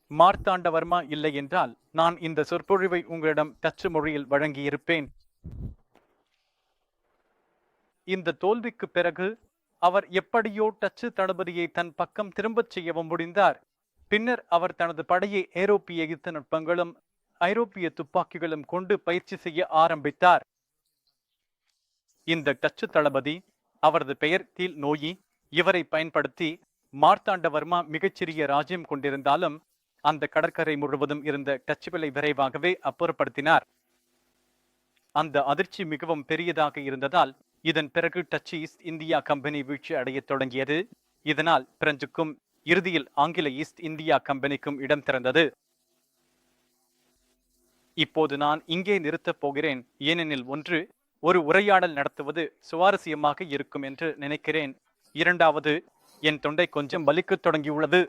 மார்த்தாண்டவர்மா இல்லை என்றால் நான் இந்த சொற்பொழிவை உங்களிடம் டச்சு மொழியில் வழங்கியிருப்பேன். இந்த தோல்விக்கு பிறகு அவர் எப்படியோ டச்சு தளபதியை தன் பக்கம் திரும்பச் செய்யவும் முடிந்தார். பின்னர் அவர் தனது படையை ஐரோப்பிய யுத்த நுட்பங்களும் ஐரோப்பிய துப்பாக்கிகளும் கொண்டு பயிற்சி செய்ய ஆரம்பித்தார். இந்த டச்சு தளபதி, அவரது பெயர் தீல் நோயி, இவரை பயன்படுத்தி மார்த்தாண்டவர்மா மிகச்சிறிய ராஜ்யம் கொண்டிருந்தாலும் அந்த கடற்கரை முழுவதும் இருந்த டச்சுகளை விரைவாகவே அப்புறப்படுத்தினார். அந்த அதிர்ச்சி மிகவும் பெரியதாக இருந்ததால் இதன் பிறகு டச்சு ஈஸ்ட் இந்தியா கம்பெனி வீழ்ச்சி அடையத் தொடங்கியது. இதனால் பிரெஞ்சுக்கும் இறுதியில் ஆங்கில ஈஸ்ட் இந்தியா கம்பெனிக்கும் இடம் திறந்தது. இப்போது நான் இங்கே நிறுத்தப் போகிறேன். ஏனெனில் ஒரு உரையாடல் நடத்துவது சுவாரஸ்யமாக இருக்கும் என்று நினைக்கிறேன். இரண்டாவது, என் தொண்டை கொஞ்சம் வலிக்கத் தொடங்கியுள்ளது.